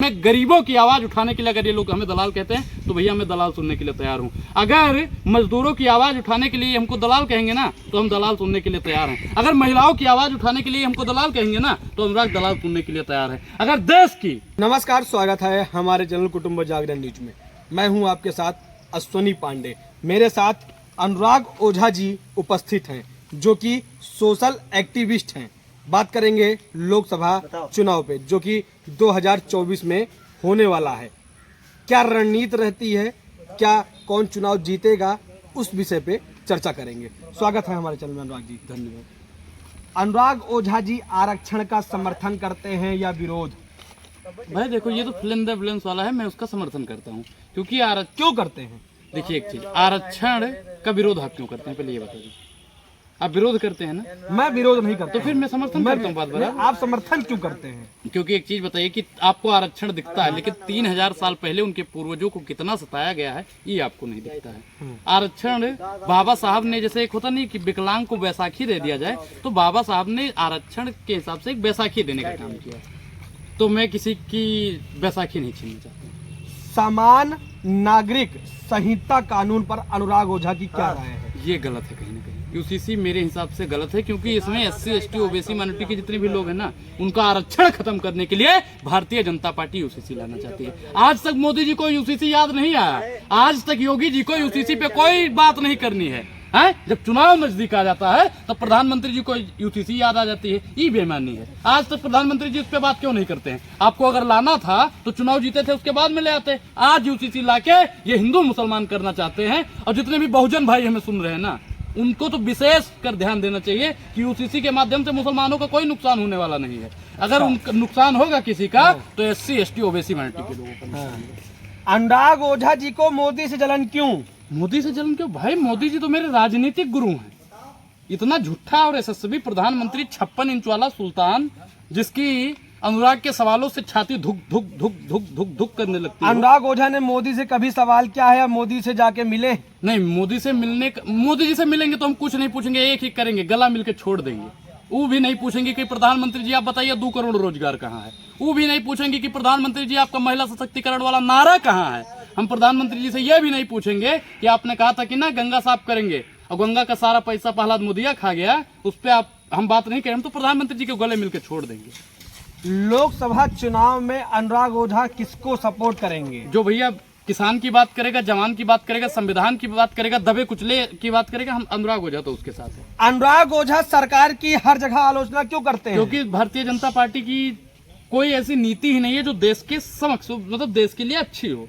हैं गरीबों की आवाज़ उठाने के लिए। अगर ये लोग हमें दलाल कहते हैं तो भैया मैं दलाल सुनने के लिए तैयार हूँ। अगर मजदूरों की आवाज़ उठाने के लिए हमको दलाल कहेंगे ना तो हम दलाल सुनने के लिए तैयार हैं। अगर महिलाओं की आवाज़ उठाने के लिए हमको दलाल कहेंगे ना तो अनुराग दलाल सुनने के लिए तैयार है। अगर देश की नमस्कार, स्वागत है हमारे चैनल कुटुंब जागरण न्यूज में। मैं हूं आपके साथ अश्वनी पांडे। मेरे साथ अनुराग ओझा जी उपस्थित हैं जो कि सोशल एक्टिविस्ट हैं। बात करेंगे लोकसभा चुनाव पे जो कि 2024 में होने वाला है। क्या रणनीति रहती है, क्या कौन चुनाव जीतेगा, उस विषय पे चर्चा करेंगे। स्वागत है हमारे चैनल में अनुराग जी। धन्यवाद। अनुराग ओझा जी आरक्षण का समर्थन करते हैं या विरोध? भाई देखो, ये तो फिल्म द विलेंस वाला है, मैं उसका समर्थन करता हूँ क्योंकि क्यों करते हैं? देखिए एक चीज, आरक्षण का विरोध आप क्यों करते हैं पहले ये बताइए। आप विरोध करते हैं ना? मैं विरोध नहीं करता। तो फिर मैं समर्थन करता हूँ। बात बता, आप समर्थन क्यों करते हैं? क्योंकि एक चीज बताइए कि आपको आरक्षण दिखता है लेकिन 3000 साल पहले उनके पूर्वजों को कितना सताया गया है ये आपको नहीं दिखता है। आरक्षण बाबा साहब ने, जैसे एक होता नहीं कि विकलांग को बैसाखी दे दिया जाए, तो बाबा साहब ने आरक्षण के हिसाब से एक बैसाखी देने का काम किया। तो मैं किसी की बैसाखी नहीं छीनना चाहता। समान नागरिक संहिता कानून पर अनुराग ओझा की क्या राय है? ये गलत है कहीं ना कहीं। यूसीसी मेरे हिसाब से गलत है क्योंकि इसमें SC ST OBC माइनॉरिटी के जितने भी लोग हैं ना, उनका आरक्षण खत्म करने के लिए भारतीय जनता पार्टी यूसीसी लाना चाहती है। आज तक मोदी जी को यूसीसी याद नहीं आया, आज तक योगी जी को यूसीसी पे कोई बात नहीं करनी है। जब चुनाव नजदीक आ जाता है तो प्रधानमंत्री जी को यूसीसी याद आ जाती है। ये बेईमानी है। आज तक प्रधानमंत्री जी उस पर बात क्यों नहीं करते हैं? आपको अगर लाना था तो चुनाव जीते थे उसके बाद में ले आते। आज यूसीसी लाके ये हिंदू मुसलमान करना चाहते हैं। और जितने भी बहुजन भाई हमें सुन रहे हैं ना, उनको तो विशेष कर ध्यान देना चाहिए कि यूसीसी के माध्यम से मुसलमानों का कोई नुकसान होने वाला नहीं है। अगर उनका नुकसान होगा किसी का तो SC ST OBC माइनॉरिटी के लोगों का। अनुराग ओझा जी को मोदी से जलन क्यों? मोदी से जलन क्यों? भाई मोदी जी तो मेरे राजनीतिक गुरु हैं। इतना झूठा और यशस्वी प्रधानमंत्री, 56 इंच वाला सुल्तान, जिसकी अनुराग के सवालों से छाती धुक धुक धुक धुक धुक धुक करने लगती है। अनुराग ओझा ने मोदी से कभी सवाल किया है या मोदी से जाके मिले? नहीं, मोदी जी से मिलेंगे तो हम कुछ नहीं पूछेंगे, एक ही करेंगे, गला मिलके छोड़ देंगे। वो भी नहीं पूछेंगे कि प्रधानमंत्री जी आप बताइए 2 करोड़ रोजगार कहाँ है। वो भी नहीं पूछेंगे कि प्रधानमंत्री जी आपका महिला सशक्तिकरण वाला नारा कहाँ है। हम प्रधानमंत्री जी से यह भी नहीं पूछेंगे कि आपने कहा था कि ना गंगा साफ करेंगे और गंगा का सारा पैसा प्रहलाद मोदिया खा गया, उस पर हम बात नहीं करें। हम तो प्रधानमंत्री जी के गले मिलकर छोड़ देंगे। लोकसभा चुनाव में अनुराग ओझा किसको सपोर्ट करेंगे? जो भैया किसान की बात करेगा, जवान की बात करेगा, संविधान की बात करेगा, दबे कुचले की बात करेगा, हम अनुराग ओझा तो उसके साथ है। अनुराग ओझा सरकार की हर जगह आलोचना क्यों करते हैं? क्योंकि भारतीय जनता पार्टी की कोई ऐसी नीति ही नहीं है जो देश के समक्ष, मतलब देश के लिए अच्छी हो।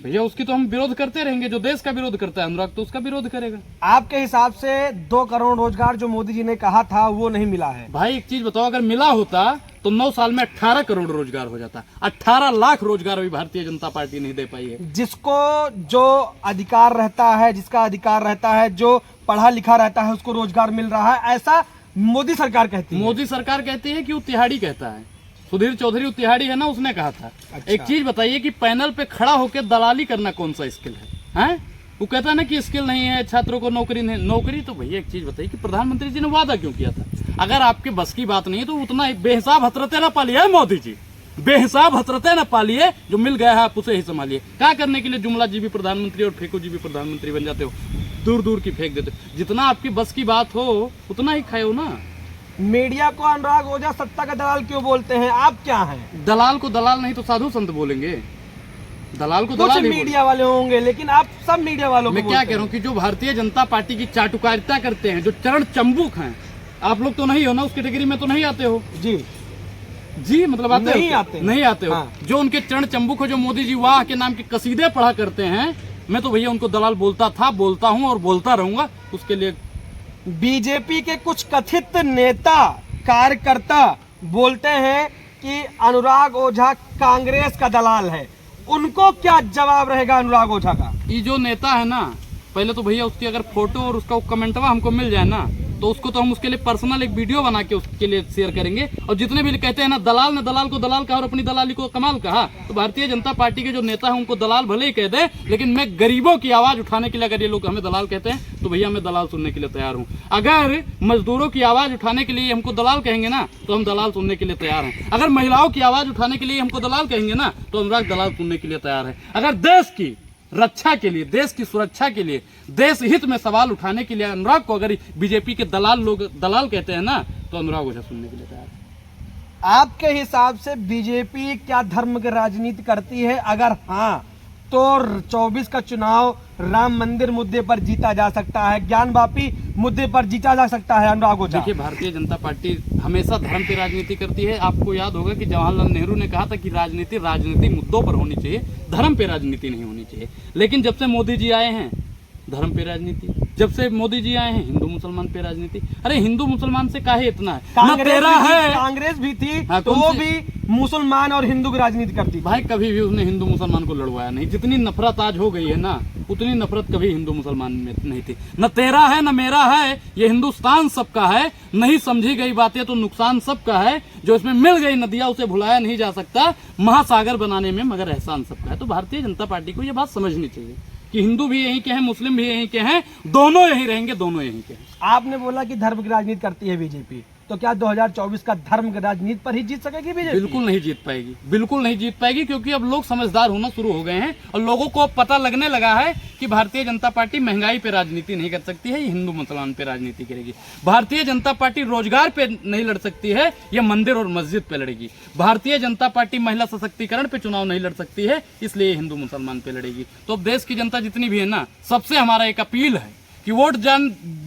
भैया उसकी तो हम विरोध करते रहेंगे। जो देश का विरोध करता है अनुराग तो उसका विरोध करेगा। आपके हिसाब से 2 करोड़ रोजगार जो मोदी जी ने कहा था वो नहीं मिला है? भाई एक चीज बताओ, अगर मिला होता तो 9 साल में 18 करोड़ रोजगार हो जाता। 18 लाख रोजगार अभी भारतीय जनता पार्टी नहीं दे पाई है। जिसको जो अधिकार रहता है, जिसका अधिकार रहता है, जो पढ़ा लिखा रहता है, उसको रोजगार मिल रहा है, ऐसा मोदी सरकार कहती है। मोदी सरकार कहती है कि वो तिहाड़ी कहता है। सुधीर चौधरी तिहाड़ी है ना, उसने कहा था। अच्छा। एक चीज बताइए कि पैनल पे खड़ा होकर दलाली करना कौन सा स्किल है? वो कहता है ना कि स्किल नहीं है, छात्रों को नौकरी नहीं। नौकरी तो भैया एक चीज बताइए कि प्रधानमंत्री जी ने वादा क्यों किया था? अगर आपके बस की बात नहीं है तो उतना बेहिसाब हसरतें ना पालिए मोदी जी, बेहिसाब हसरतें ना पालिए। जो मिल गया है आप उसे ही संभालिए। क्या करने के लिए जुमला जी भी प्रधानमंत्री और फेंको जी भी प्रधानमंत्री बन जाते हो? दूर दूर की फेंक देते हो। जितना आपकी बस की बात हो उतना ही खाओ ना। मीडिया को अनुराग ओझा सत्ता का दलाल क्यों बोलते हैं? आप क्या हैं? दलाल को दलाल नहीं तो साधु संत बोलेंगे। दलाल को कुछ दलाल मीडिया वाले होंगे लेकिन आप सब मीडिया वालों को मैं क्या कह रहा हूँ कि जो भारतीय जनता पार्टी की चाटुकारिता करते हैं, जो चरण चंबुक हैं, आप लोग तो नहीं हो ना, उस कैटेगरी में तो नहीं आते हो। जी मतलब आते नहीं हो? आते नहीं आते हो। हाँ। जो उनके चरण चंबुक हो, जो मोदी जी वाह के नाम के कसीदे पढ़ा करते हैं, मैं तो भैया उनको दलाल बोलता था, बोलता हूँ और बोलता रहूंगा। उसके लिए बीजेपी के कुछ कथित नेता कार्यकर्ता बोलते हैं कि अनुराग ओझा कांग्रेस का दलाल है। उनको क्या जवाब रहेगा अनुराग ओझा का? ये जो नेता है ना, पहले तो भैया उसकी अगर फोटो और उसका कमेंटवा हमको मिल जाए ना, तो उसको तो हम उसके लिए पर्सनल एक वीडियो बना के उसके लिए शेयर करेंगे। और जितने भी कहते हैं ना दलाल ने दलाल को दलाल कहा और अपनी दलाली को कमाल कहा, तो भारतीय जनता पार्टी के जो नेता है उनको दलाल भले ही कह दे, लेकिन मैं गरीबों की आवाज उठाने के लिए, अगर ये लोग हमें दलाल कहते हैं तो भैया मैं दलाल सुनने के लिए तैयार हूँ। अगर मजदूरों की आवाज उठाने के लिए हमको दलाल कहेंगे ना तो हम दलाल सुनने के लिए तैयार हैं। अगर महिलाओं की आवाज उठाने के लिए हमको दलाल कहेंगे ना तो अनुराग दलाल सुनने के लिए तैयार है। अगर देश की रक्षा के लिए, देश की सुरक्षा के लिए, देश हित में सवाल उठाने के लिए अनुराग को अगर बीजेपी के दलाल लोग दलाल कहते हैं ना तो अनुराग ओझा सुनने के लिए तैयार है। आपके हिसाब से बीजेपी क्या धर्म की राजनीति करती है? अगर हाँ तो 24 का चुनाव राम मंदिर मुद्दे पर जीता जा सकता है, ज्ञानवापी मुद्दे पर जीता जा सकता है अनुराग ओझा? देखिए, भारतीय जनता पार्टी हमेशा धर्म की राजनीति करती है। आपको याद होगा कि जवाहरलाल नेहरू ने कहा था कि राजनीति राजनीतिक मुद्दों पर होनी चाहिए, धर्म पे राजनीति नहीं होनी चाहिए। लेकिन जब से मोदी जी आए हैं धर्म पे राजनीति, जब से मोदी जी आए हैं हिंदू मुसलमान पे राजनीति। अरे हिंदू मुसलमान से काहे इतना है? कांग्रेस भी थी हाँ, तो वो भी मुसलमान और हिंदू की राजनीति करती थी। भाई कभी भी उसने हिंदू मुसलमान को लड़वाया नहीं। जितनी नफरत आज हो गई है ना उतनी नफरत कभी हिंदू मुसलमान में नहीं थी। न तेरा है न मेरा है, ये हिंदुस्तान सबका है। नहीं समझी गई बातें तो नुकसान सबका है। जो इसमें मिल गई नदियां उसे भुलाया नहीं जा सकता। महासागर बनाने में मगर एहसान सबका है। तो भारतीय जनता पार्टी को ये बात समझनी चाहिए कि हिंदू भी यहीं के हैं, मुस्लिम भी यहीं के हैं, दोनों यहीं रहेंगे, दोनों यहीं के हैं। आपने बोला कि धर्म की राजनीति करती है बीजेपी, तो क्या 2024 का धर्म की राजनीति पर ही जीत सकेगी बीजेपी? बिल्कुल नहीं जीत पाएगी, बिल्कुल नहीं जीत पाएगी, क्योंकि अब लोग समझदार होना शुरू हो गए हैं और लोगों को पता लगने लगा है कि भारतीय जनता पार्टी महंगाई पे राजनीति नहीं कर सकती है, ये हिंदू मुसलमान पे राजनीति करेगी। भारतीय जनता पार्टी रोजगार पे नहीं लड़ सकती है, ये मंदिर और मस्जिद पे लड़ेगी। भारतीय जनता पार्टी महिला सशक्तिकरण पे चुनाव नहीं लड़ सकती है, इसलिए हिंदू मुसलमान पे लड़ेगी। तो अब देश की जनता जितनी भी है ना, सबसे हमारा एक अपील है कि वोट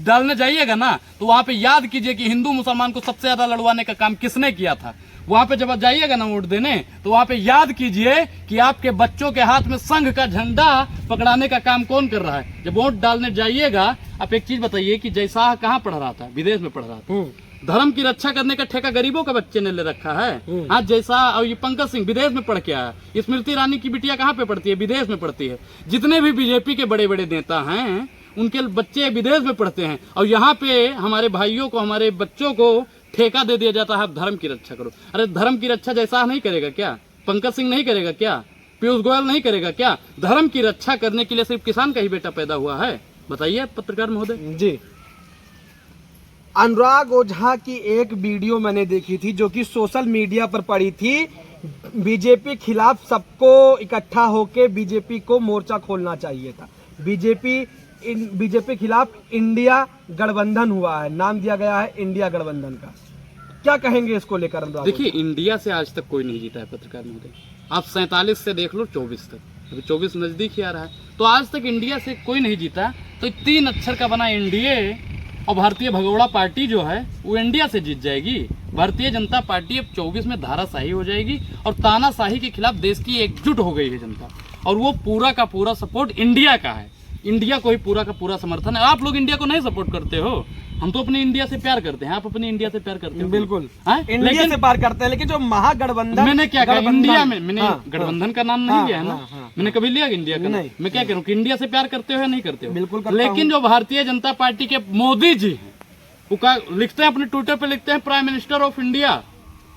डालने जाइएगा ना तो वहां पे याद कीजिए कि हिंदू मुसलमान को सबसे ज्यादा लड़वाने का काम किसने किया था। वहां पे जब आप जाइएगा ना वोट देने तो वहां पे याद कीजिए कि आपके बच्चों के हाथ में संघ का झंडा पकड़ाने का काम कौन कर रहा है। जब वोट डालने जाइएगा आप एक चीज बताइए कि जयशाह कहाँ पढ़ रहा था? विदेश में पढ़ रहा था। धर्म की रक्षा करने का ठेका गरीबों का बच्चे ने ले रखा है। हाँ, जैसा और ये पंकज सिंह विदेश में पढ़ के आया। स्मृति ईरानी की बिटिया कहाँ पे पढ़ती है? विदेश में पढ़ती है। जितने भी बीजेपी के बड़े बड़े नेता हैं उनके बच्चे विदेश में पढ़ते हैं और यहाँ पे हमारे भाइयों को, हमारे बच्चों को ठेका दे दिया जाता है धर्म की रक्षा करो। अरे धर्म की रक्षा जैसा नहीं करेगा क्या? पंकज सिंह नहीं करेगा क्या? पीयूष गोयल नहीं करेगा क्या? धर्म की रक्षा करने के लिए सिर्फ किसान का ही बेटा पैदा हुआ है? बताइए पत्रकार महोदय जी। अनुराग ओझा की एक वीडियो मैंने देखी थी जो कि सोशल मीडिया पर पड़ी थी। बीजेपी खिलाफ सबको इकट्ठा होके बीजेपी को मोर्चा खोलना चाहिए था। बीजेपी खिलाफ इंडिया गठबंधन हुआ है, नाम दिया गया है इंडिया गठबंधन का। क्या कहेंगे इसको लेकर अनुराग? देखिए, इंडिया से आज तक कोई नहीं जीता है पत्रकार महोदय। आप 47 से देख लो 24 तक, अभी 24 नजदीक ही आ रहा है, तो आज तक इंडिया से कोई नहीं जीता। तो 3 अक्षर का बना एनडीए और भारतीय भगोड़ा पार्टी जो है वो इंडिया से जीत जाएगी। भारतीय जनता पार्टी अब 24 में धाराशाही हो जाएगी और तानाशाही के खिलाफ देश की एकजुट हो गई है जनता, और वो पूरा का पूरा सपोर्ट इंडिया का है। इंडिया को ही पूरा का पूरा समर्थन है। आप लोग इंडिया को नहीं सपोर्ट करते हो, हम तो अपनी इंडिया से प्यार करते हैं। आप अपनी इंडिया से प्यार करते हो? बिल्कुल इंडिया से प्यार करते हैं, लेकिन जो महागठबंधन मैंने क्या कहा? इंडिया में मैंने गठबंधन का नाम नहीं लिया है ना। मैंने कभी लिया इंडिया का? मैं क्या करूँ कि इंडिया से प्यार करते हो या नहीं करते हो? बिल्कुल। लेकिन जो भारतीय जनता पार्टी के मोदी जी हैं वो लिखते हैं अपने ट्विटर पे, लिखते हैं प्राइम मिनिस्टर ऑफ इंडिया।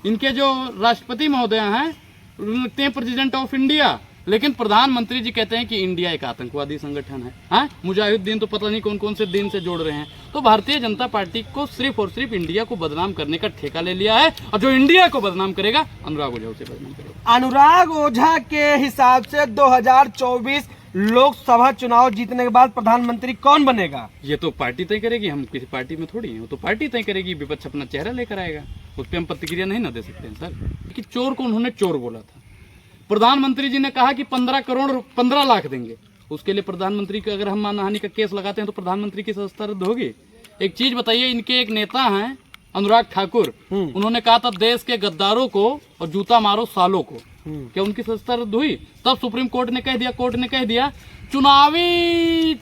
इनके जो राष्ट्रपति महोदय हैं लिखते हैं प्रेसिडेंट ऑफ इंडिया, लेकिन प्रधानमंत्री जी कहते हैं कि इंडिया एक आतंकवादी संगठन है। हाँ, मुजाहिदीन तो पता नहीं कौन कौन से दिन से जोड़ रहे हैं। तो भारतीय जनता पार्टी को सिर्फ और सिर्फ इंडिया को बदनाम करने का ठेका ले लिया है, और जो इंडिया को बदनाम करेगा अनुराग ओझा उसे बदनाम करेगा। अनुराग ओझा के हिसाब से 2024 लोकसभा चुनाव जीतने के बाद प्रधानमंत्री कौन बनेगा? ये तो पार्टी तय करेगी, हम किसी पार्टी में थोड़ी हैं। वो तो पार्टी तय करेगी, विपक्ष अपना चेहरा लेकर आएगा, उस पर हम प्रतिक्रिया नहीं ना दे सकते हैं सर। कि चोर को उन्होंने चोर बोला था। प्रधानमंत्री जी ने कहा कि 15 लाख देंगे। उसके लिए प्रधानमंत्री का अगर हम मानहानि का केस लगाते हैं तो प्रधानमंत्री की सदस्यता रद्द होगी। एक चीज बताइए, इनके एक नेता हैं अनुराग ठाकुर, उन्होंने कहा था देश के गद्दारों को और जूता मारो सालों को। क्या उनकी सदस्यता रद्द हुई? तब सुप्रीम कोर्ट ने कह दिया चुनावी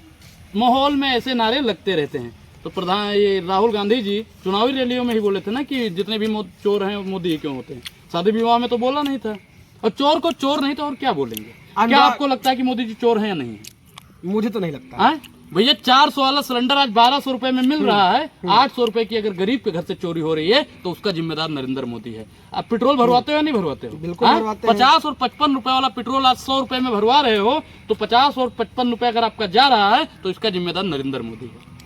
माहौल में ऐसे नारे लगते रहते हैं। तो ये राहुल गांधी जी चुनावी रैलियों में ही बोले थे ना कि जितने भी चोर हैं मोदी ही क्यों होते हैं। शादी विवाह में तो बोला नहीं था, और चोर को चोर नहीं तो और क्या बोलेंगे? क्या आपको लगता है कि मोदी जी चोर हैं या नहीं? मुझे तो नहीं लगता। भैया 400 वाला सिलेंडर आज 1200 रुपए में मिल रहा है। 800 रुपए की अगर गरीब के घर से चोरी हो रही है तो उसका जिम्मेदार नरेंद्र मोदी है। आप पेट्रोल भरवाते हो या नहीं भरवाते हो? बिल्कुल हाँ? भरवाते हैं। 50 और 55 रुपए वाला पेट्रोल आज 100 रुपए में भरवा रहे हो, तो 50 और 55 रुपए अगर आपका जा रहा है तो इसका जिम्मेदार नरेंद्र मोदी है।